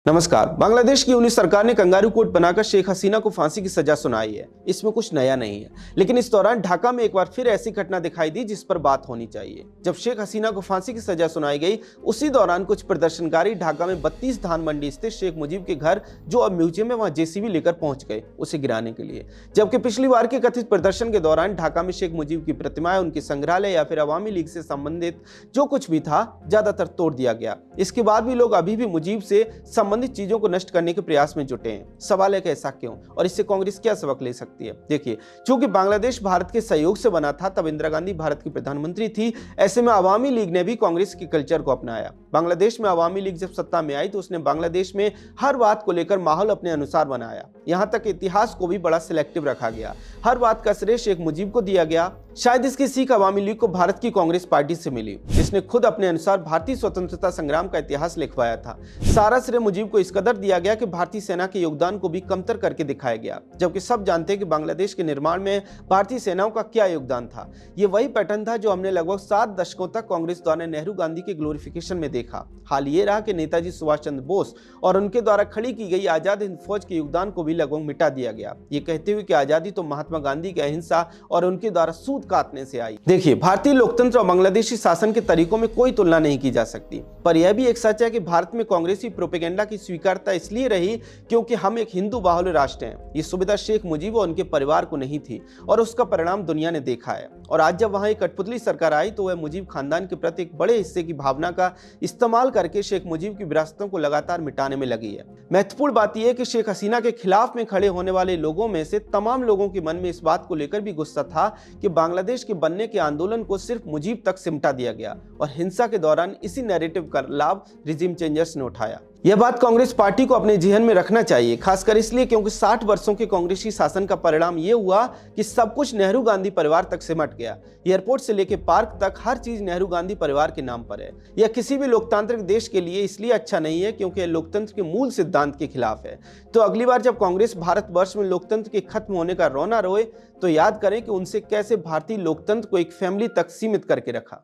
नमस्कार। बांग्लादेश की यूनिट सरकार ने कंगारू कोर्ट बनाकर शेख हसीना को फांसी की सजा सुनाई है। इसमें कुछ नया नहीं है, लेकिन इस दौरान ढाका में एक बार फिर ऐसी घटना दिखाई दी जिस पर बात होनी चाहिए। जब शेख हसीना को फांसी की सजा सुनाई गई, उसी दौरान कुछ प्रदर्शनकारी ढाका में 32 धान मंडी स्थित शेख मुजीब के घर, जो अब म्यूजियम है, वहां जेसीबी लेकर पहुंच गए उसे गिराने के लिए। जबकि पिछली बार के कथित प्रदर्शन के दौरान ढाका में शेख मुजीब की प्रतिमाएं, उनकी संग्रहालय या फिर अवामी लीग से संबंधित जो कुछ भी था, ज्यादातर तोड़ दिया गया। इसके बाद भी लोग अभी भी मुजीब से संबंधित चीजों को नष्ट करने के प्रयास में जुटे हैं। सवाल है कि ऐसा क्यों, और इससे कांग्रेस क्या सबक ले सकती है? देखिए, चूंकि बांग्लादेश भारत के सहयोग से बना था, तब इंदिरा गांधी भारत की प्रधानमंत्री थी। ऐसे में अवामी लीग ने भी कांग्रेस के कल्चर को अपनाया। बांग्लादेश में अवामी लीग जब सत्ता में आई तो उसने बांग्लादेश में हर बात को लेकर माहौल अपने अनुसार बनाया। यहां तक इतिहास को भी बड़ा सिलेक्टिव रखा गया। हर बात का श्रेय शेख मुजीब को दिया गया। शायद इसकी सीख अवामी लीग को भारत की कांग्रेस पार्टी से मिली, जिसने खुद अपने अनुसार भारतीय स्वतंत्रता संग्राम का इतिहास लिखवाया था। सारा श्रेय मुजीब को इस कदर दिया गया कि भारतीय सेना के योगदान को भी कमतर करके दिखाया गया, जबकि सब जानते हैं कि बांग्लादेश के निर्माण में भारतीय सेनाओं का क्या योगदान था। ये वही पैटर्न था जो हमने लगभग 7 दशकों तक कांग्रेस द्वारा नेहरू गांधी के ग्लोरिफिकेशन में देखा। हाल ये रहा कि नेताजी सुभाष चंद्र बोस और उनके द्वारा खड़ी की गई आजाद हिंद फौज के योगदान को भी लगभग मिटा दिया गया, ये कहते हुए कि आजादी तो महात्मा गांधी की अहिंसा और उनके द्वारा सूद काटने से आई। देखिए, भारतीय लोकतंत्र और बांग्लादेशी शासन के तरीकों में कोई तुलना नहीं की जा सकती, पर यह भी एक सच है कि भारत में कांग्रेसी प्रोपेगेंडा की स्वीकार्यता इसलिए रही क्योंकि हम एक हिंदू बाहुल्य राष्ट्र हैं। ये सुविधा शेख मुजीब और उनके परिवार को नहीं थी, और उसका परिणाम दुनिया ने देखा है। और आज जब वहां एक कठपुतली सरकार आई तो वह मुजीब खानदान के प्रति एक बड़े हिस्से की भावना का इस्तेमाल करके शेख मुजीब की विरासतों को लगातार मिटाने में लगी है। महत्वपूर्ण बात यह है कि शेख हसीना के खिलाफ में खड़े होने वाले लोगों में से तमाम लोगों के मन में इस बात को लेकर भी गुस्सा था कि बांग्लादेश के बनने के आंदोलन को सिर्फ मुजीब तक सिमटा दिया गया, और हिंसा के दौरान इसी नैरेटिव का लाभ रिजिम चेंजर्स ने उठाया। यह बात कांग्रेस पार्टी को अपने जेहन में रखना चाहिए, खासकर इसलिए क्योंकि 60 वर्षों के कांग्रेसी शासन का परिणाम यह हुआ कि सब कुछ नेहरू गांधी परिवार तक सिमट गया। एयरपोर्ट से लेकर पार्क तक हर चीज नेहरू गांधी परिवार के नाम पर है। यह किसी भी लोकतांत्रिक देश के लिए इसलिए अच्छा नहीं है क्योंकि यह लोकतंत्र के मूल सिद्धांत के खिलाफ है। तो अगली बार जब कांग्रेस भारतवर्ष में लोकतंत्र के खत्म होने का रोना रोए, तो याद करें कि उनसे कैसे भारतीय लोकतंत्र को एक फैमिली तक सीमित करके रखा।